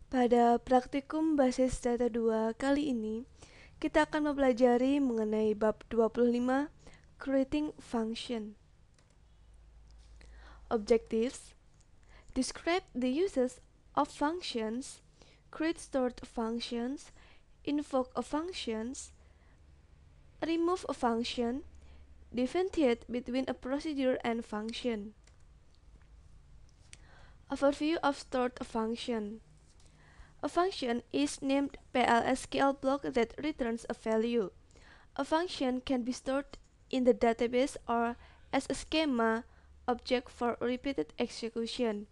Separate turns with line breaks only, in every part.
Pada praktikum basis data 2 kali ini, kita akan mempelajari mengenai bab 25, Creating Function. Objectives: describe the uses of functions, create stored functions, invoke functions, remove a function, differentiate between a procedure and function. Overview of stored function. A function is named PLSQL block that returns a value. A function can be stored in the database or as a schema object for repeated execution.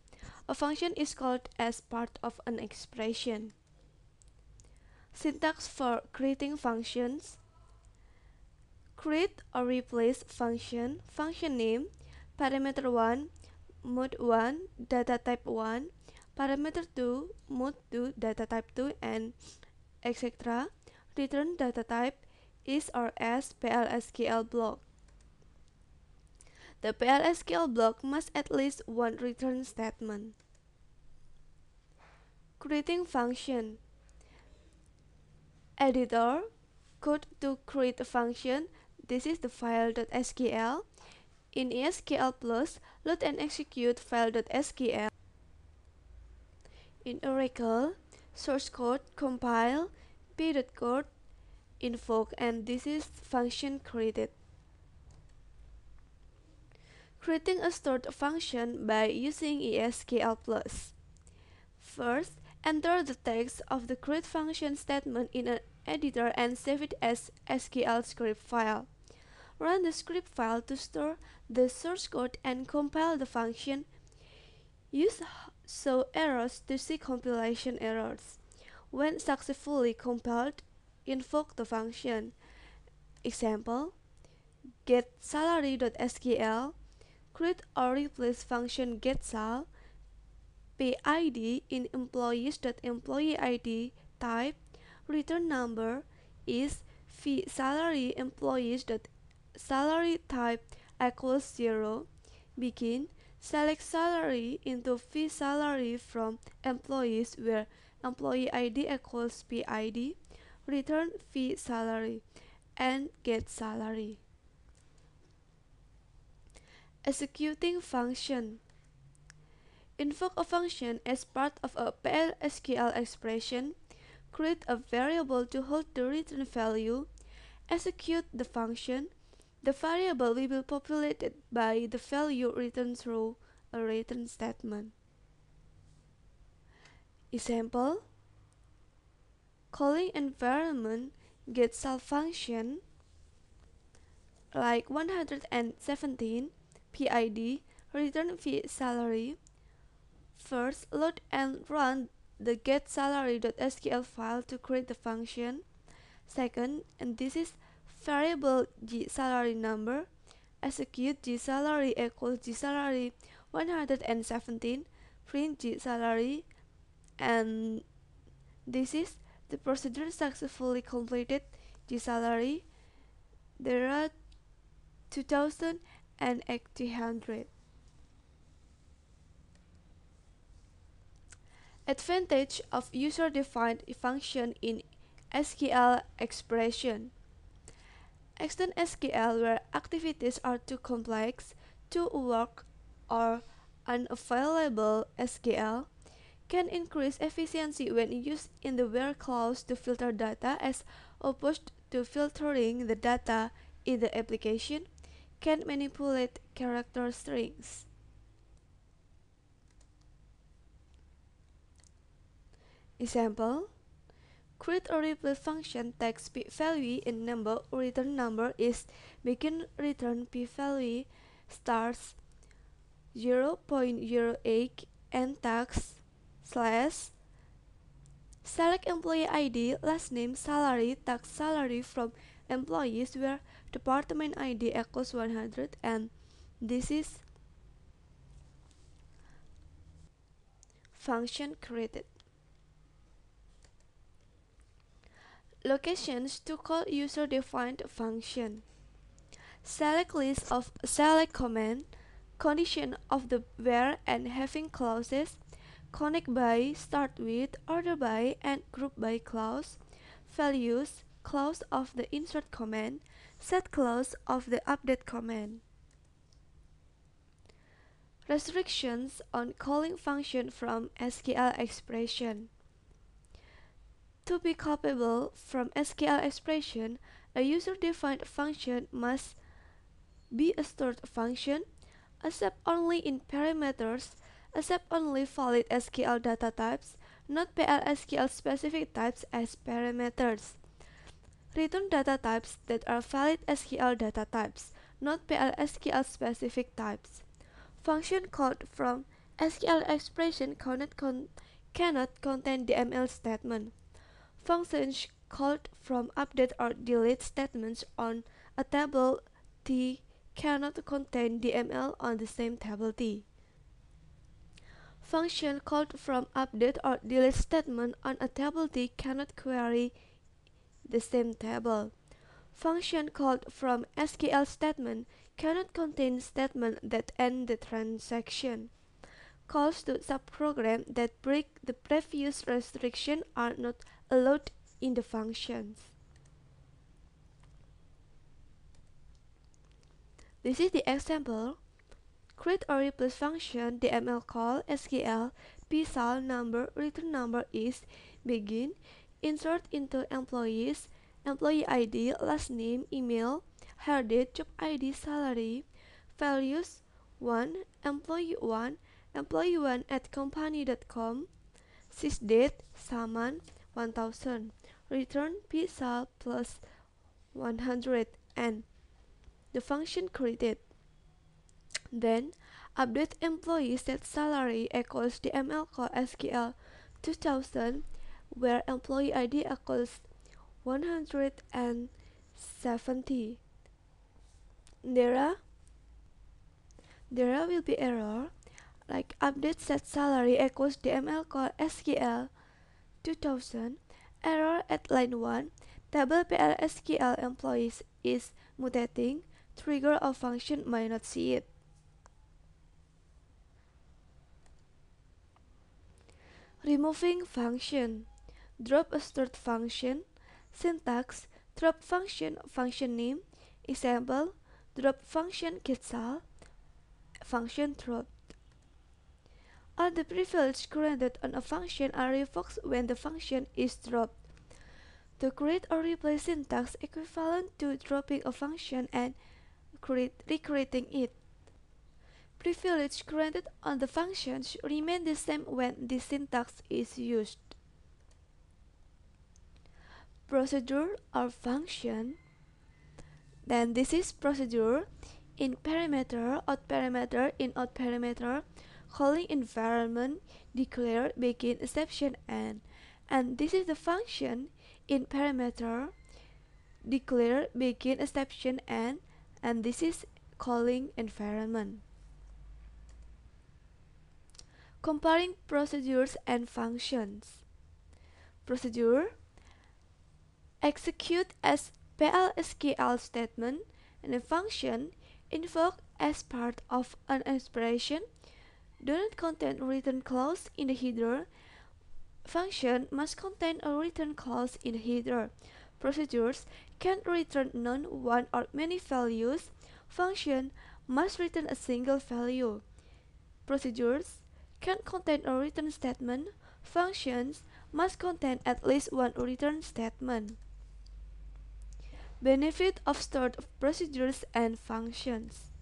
A function is called as part of an expression. Syntax for creating functions: create or replace function, function name, parameter 1, mode 1, data type 1, parameter 2, mode 2, data type 2, and etc. Return data type is or as PLSQL block. The PLSQL block must at least one return statement. Creating function. Editor, code to create a function. This is the file.sql. In ESQL Plus, load and execute file.sql. In Oracle, source code, compile, p.code, invoke, and this is function created. Creating a stored function by using ESQL Plus. First, enter the text of the create function statement in an editor and save it as SQL script file. Run the script file to store the source code and compile the function. Use show errors to see compilation errors. When successfully compiled, invoke the function. Example: getSalary.sql, create or replace function getSal, PID in employees.employeeID type, return number is vSalary employees.salary type equals 0, begin, select salary into vSalary from employees where employee ID equals PID, return vSalary, and get salary. Executing function. Invoke a function as part of a PLSQL expression, create a variable to hold the return value, execute the function. The variable will be populated by the value returned through a return statement. Example: calling environment getSal function like 117 PID, return vSalary. First, load and run the getSalary.sql file to create the function. Second, and this is variable gSalary number, execute gSalary equals gSalary 117, print gSalary, and this is the procedure successfully completed. gSalary, there are 2,800. Advantage of user-defined function in SQL expression. Extend SQL where activities are too complex to work or unavailable. SQL can increase efficiency when used in the where clause to filter data as opposed to filtering the data in the application. Can manipulate character strings. Example: create or replace function takes p-value in number, return number is begin, return p-value stars 0.08 and tags slash select employee ID, last name, salary, tax salary from employees where department ID equals 100, and this is function created. Locations to call user-defined function. Select list of select command, condition of the where and having clauses, connect by, start with, order by, and group by clause, values, clause of the insert command, set clause of the update command. Restrictions on calling function from SQL expression. To be callable from SQL expression, a user-defined function must be a stored function, accept only in parameters, accept only valid SQL data types, not PL/SQL specific types as parameters. Return data types that are valid SQL data types, not PL/SQL specific types. Function called from SQL expression cannot contain DML statement. Functions called from update or delete statements on a table T cannot contain DML on the same table T. Function called from update or delete statement on a table T cannot query the same table. Function called from SQL statement cannot contain statement that end the transaction. Calls to subprogram that break the previous restriction are not allowed in the functions. This is the example. Create or replace function DML call SQL psal number return number is begin insert into employees employee ID last name email hire date job ID salary values 1 employee 1 at company.com sys date Saman 1000 return psal plus 100 and the function created. Then update employee set salary equals DML call SQL 2000 where employee ID equals 170. There will be error like update set salary equals DML call SQL 2000 error at line 1 table PL/SQL employees is mutating trigger of function might not see it. Removing function. Drop a stored function. Syntax. Drop function name. Example. Drop function quetzal. Function dropped. All the privileges granted on a function are revoked when the function is dropped. To create or replace syntax equivalent to dropping a function and recreating it. Privilege granted on the functions remain the same when this syntax is used. Procedure or function. Then this is procedure in parameter, out parameter, in out parameter, calling environment, declare, begin, exception, end. And this is the function in parameter, declare, begin, exception, end. And this is calling environment. Comparing procedures and functions. Procedure execute as PL/SQL statement and a function invoked as part of an expression do not contain a return clause in the header. Function must contain a return clause in the header. Procedures can return none, one, or many values. Function must return a single value. Procedures can contain a return statement. Functions must contain at least one return statement. Benefit of stored procedures and functions.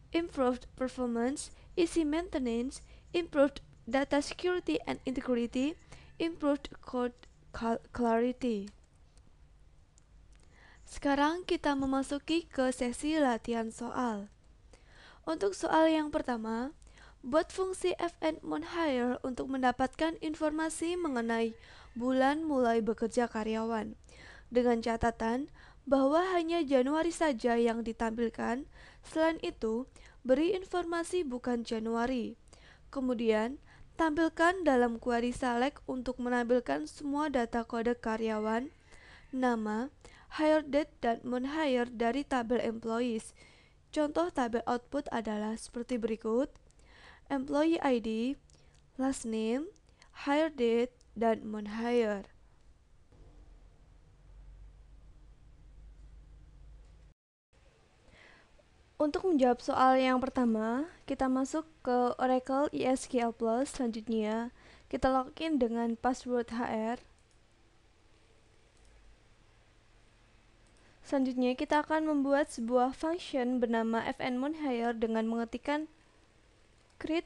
Improved performance, easy maintenance, improved data security and integrity, improved code clarity. Sekarang kita memasuki ke sesi latihan soal. Untuk soal yang pertama, buat fungsi fn monhire untuk mendapatkan informasi mengenai bulan mulai bekerja karyawan. Dengan catatan bahwa hanya Januari saja yang ditampilkan. Selain itu, beri informasi bukan Januari. Kemudian, tampilkan dalam query select untuk menampilkan semua data kode karyawan, nama, hire date, dan monhire dari tabel employees. Contoh tabel output adalah seperti berikut. employee ID, last name, hire date, dan month hire. Untuk menjawab soal yang pertama, kita masuk ke Oracle ESQL Plus. Selanjutnya, kita login dengan password HR. Selanjutnya, kita akan membuat sebuah function bernama fnmonHire dengan mengetikkan create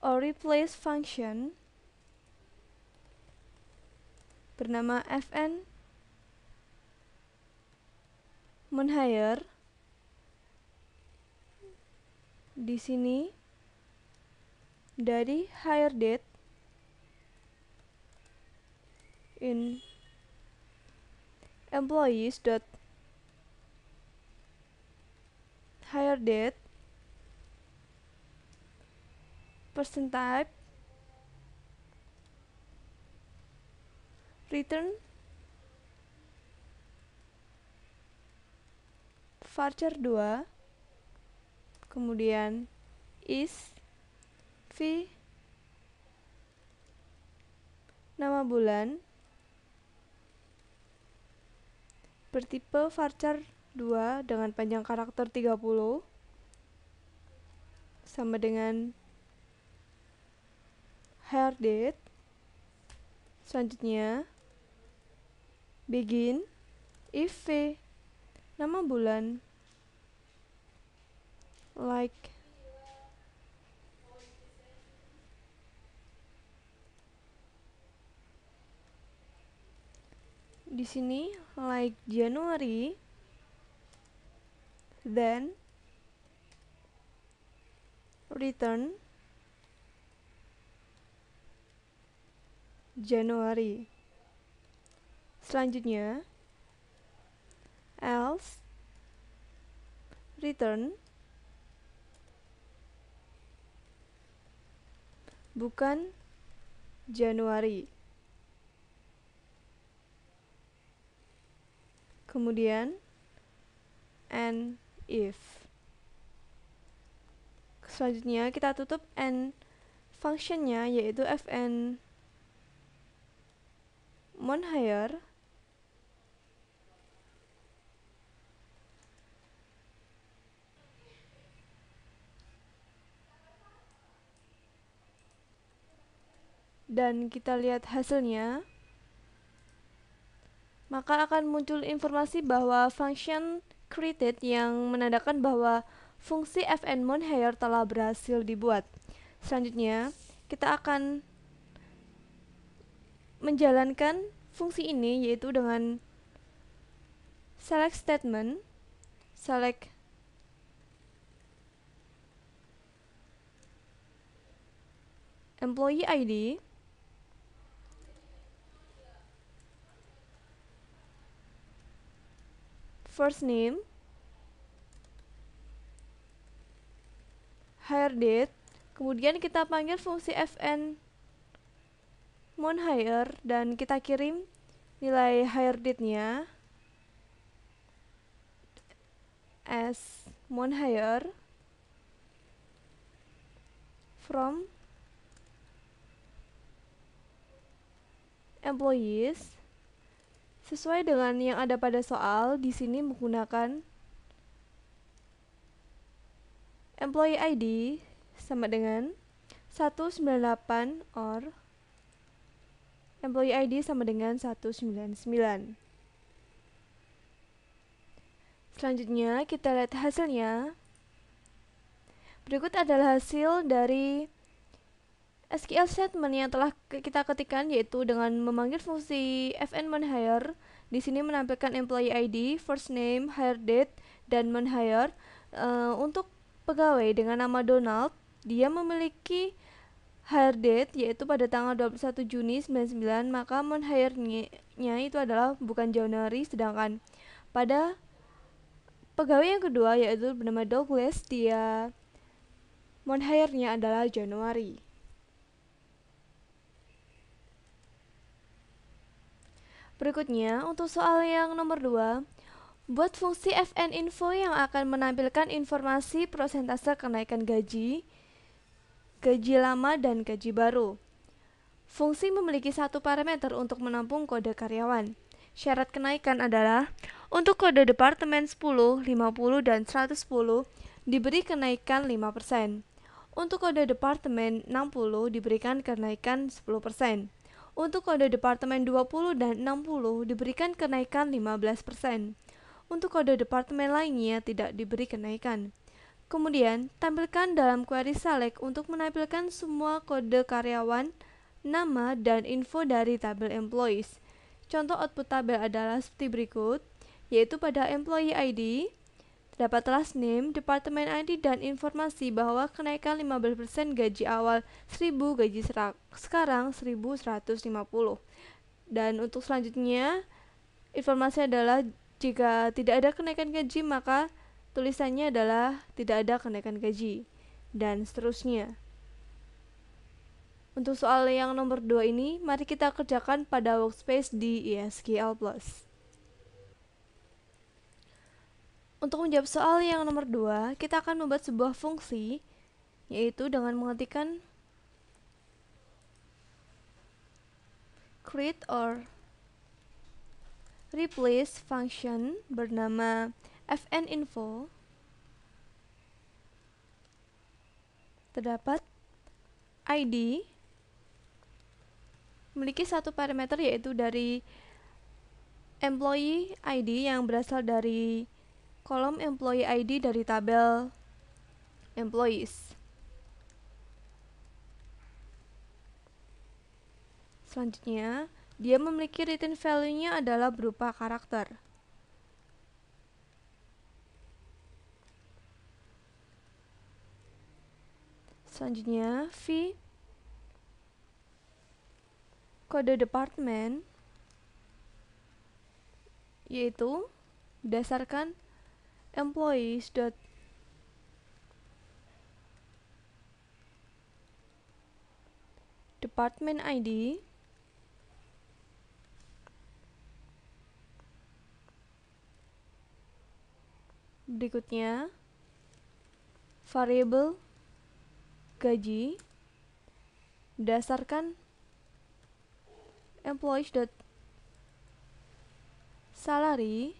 or replace function bernama fnmonHire. Di sini dari hire date in employees dot hire date person type return varchar 2, kemudian is v nama bulan bertipe varchar 2 dengan panjang karakter 30 sama dengan hire date. Selanjutnya begin if v nama bulan like di sini like January, then return January. Selanjutnya else return bukan Januari. Kemudian and if. Selanjutnya kita tutup and functionnya, yaitu fn monHire dan kita lihat hasilnya, maka akan muncul informasi bahwa function created yang menandakan bahwa fungsi fnmonHire telah berhasil dibuat. Selanjutnya, kita akan menjalankan fungsi ini, yaitu dengan select statement, select employee ID, first name, hire date, kemudian kita panggil fungsi fn monHire dan kita kirim nilai hire date-nya as monHire from employees sesuai dengan yang ada pada soal. Di sini menggunakan employee ID sama dengan 198 or employee ID sama dengan 199. Selanjutnya kita lihat hasilnya. Berikut adalah hasil dari SQL statement yang telah kita ketikkan, yaitu dengan memanggil fungsi fnmonHire. Di sini menampilkan employee ID, first name, hire date, dan monHire. Untuk pegawai dengan nama Donald, dia memiliki hire date yaitu pada tanggal 21 Juni 99, maka monHire-nya itu adalah bukan Januari. Sedangkan pada pegawai yang kedua yaitu bernama Douglas, dia monHire-nya adalah Januari. Berikutnya untuk soal yang nomor 2, Buat fungsi FN info yang akan menampilkan informasi persentase kenaikan gaji, gaji lama, dan gaji baru. Fungsi memiliki satu parameter untuk menampung kode karyawan. Syarat kenaikan adalah untuk kode departemen 10, 50, dan 110 diberi kenaikan 5%. Untuk kode departemen 60 diberikan kenaikan 10%. Untuk kode departemen 20 dan 60 diberikan kenaikan 15%. Untuk kode departemen lainnya tidak diberi kenaikan. Kemudian, tampilkan dalam query select untuk menampilkan semua kode karyawan, nama, dan info dari tabel employees. Contoh output tabel adalah seperti berikut, yaitu pada employee ID, terdapat last name, department ID, dan informasi bahwa kenaikan 15% gaji awal 1000, gaji sekarang 1150. Dan untuk selanjutnya, informasi adalah jika tidak ada kenaikan gaji maka tulisannya adalah tidak ada kenaikan gaji, dan seterusnya. Untuk soal yang nomor 2 ini, mari kita kerjakan pada workspace di ESQL+. Untuk menjawab soal yang nomor 2, kita akan membuat sebuah fungsi, yaitu dengan mengetikkan create or replace function bernama fninfo. Terdapat ID memiliki satu parameter, yaitu dari employee ID yang berasal dari kolom employee ID dari tabel employees. Selanjutnya, dia memiliki return value-nya adalah berupa karakter. Selanjutnya, V kode departemen, yaitu berdasarkan employees department ID berikutnya variabel gaji berdasarkan employees salary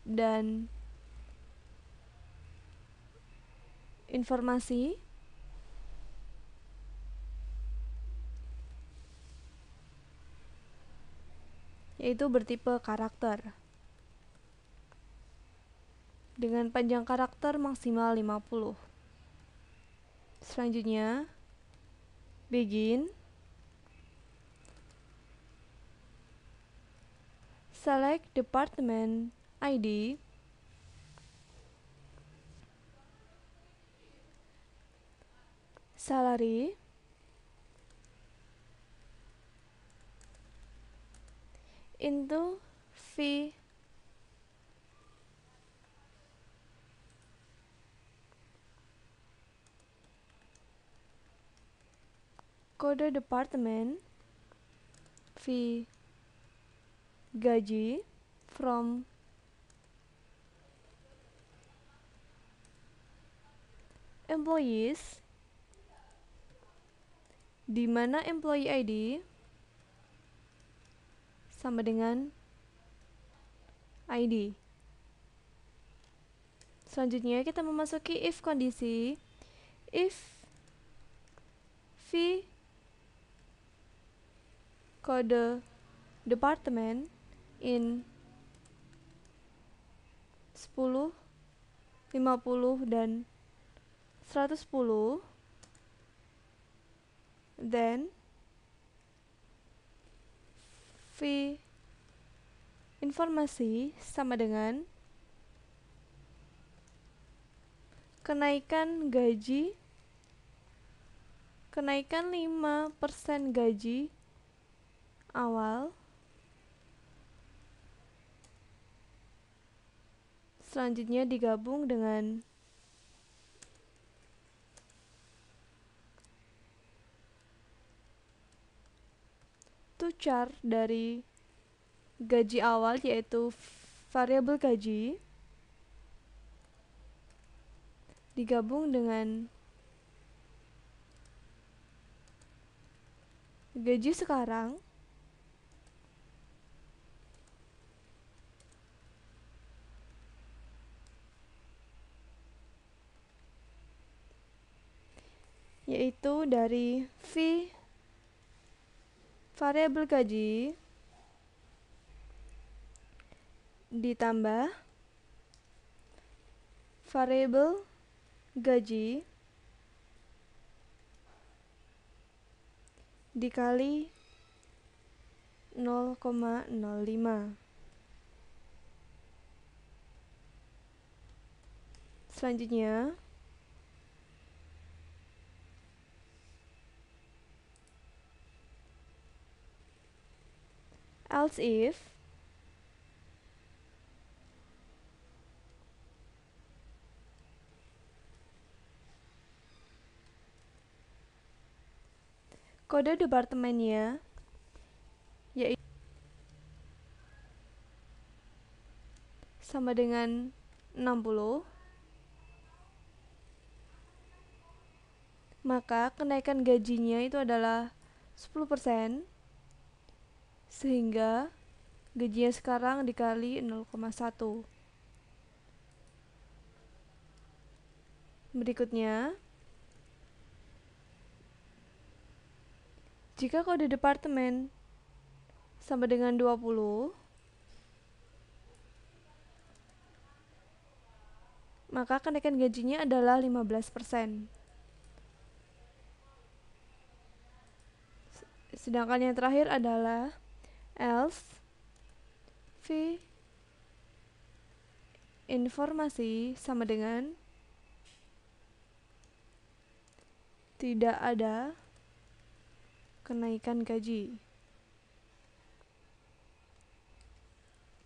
dan informasi yaitu bertipe karakter dengan panjang karakter maksimal 50. Selanjutnya, begin, select department ID, salary, into V kode departemen, V gaji from employees, di mana employee ID sama dengan ID. Selanjutnya kita memasuki if kondisi. If V kode departemen in 10, 50, dan 110, then V informasi sama dengan kenaikan gaji, kenaikan 5% gaji awal. Selanjutnya digabung dengan to char dari gaji awal yaitu variabel gaji digabung dengan gaji sekarang yaitu dari V variabel gaji ditambah variabel gaji dikali 0,05. Selanjutnya else if kode departemennya yaitu sama dengan 60, maka kenaikan gajinya itu adalah 10%, sehingga gajinya sekarang dikali 0,1. Berikutnya, jika kode departemen sama dengan 20, maka kenaikan gajinya adalah 15%. Sedangkan yang terakhir adalah else V informasi sama dengan tidak ada kenaikan gaji.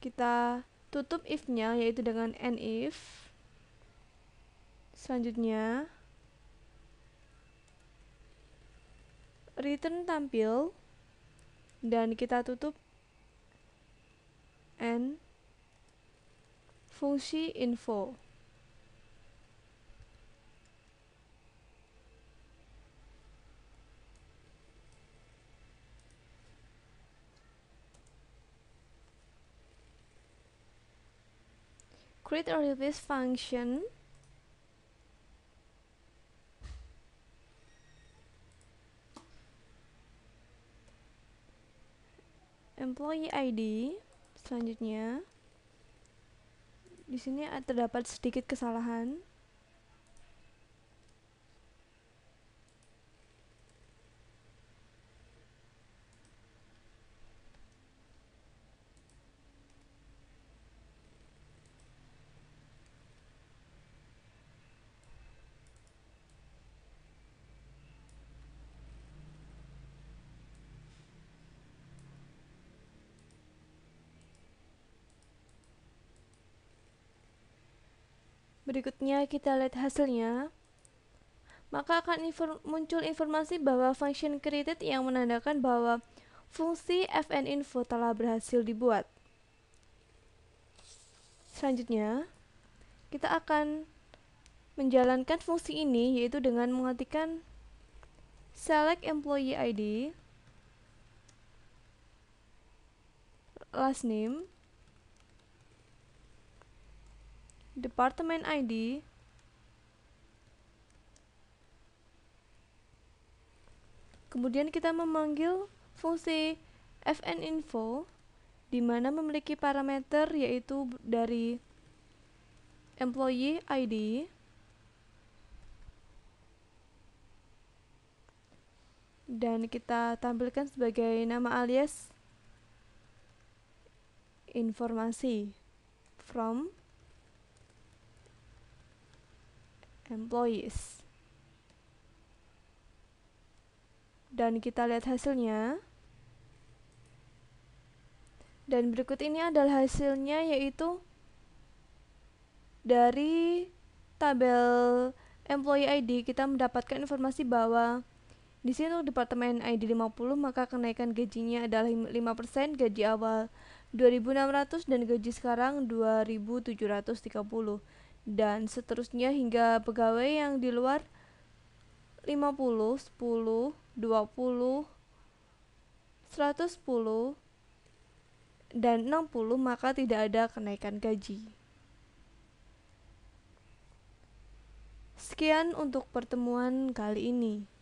Kita tutup if-nya yaitu dengan and if. Selanjutnya return tampil dan kita tutup and fungsi info. Create a replace function employee ID. Selanjutnya di sini terdapat sedikit kesalahan. Berikutnya kita lihat hasilnya. Maka akan muncul informasi bahwa function created yang menandakan bahwa fungsi fninfo telah berhasil dibuat. Selanjutnya, kita akan menjalankan fungsi ini yaitu dengan mengetikkan select employee ID, last name, department ID, kemudian kita memanggil fungsi fninfo di mana memiliki parameter yaitu dari employee ID dan kita tampilkan sebagai nama alias informasi from employees. Dan kita lihat hasilnya. Dan berikut ini adalah hasilnya, yaitu dari tabel employee ID kita mendapatkan informasi bahwa di sini untuk departemen ID 50 maka kenaikan gajinya adalah 5%, gaji awal 2.600 dan gaji sekarang 2.730 dan seterusnya hingga pegawai yang di luar 50, 10, 20, 110 dan 60 maka tidak ada kenaikan gaji. Sekian untuk pertemuan kali ini.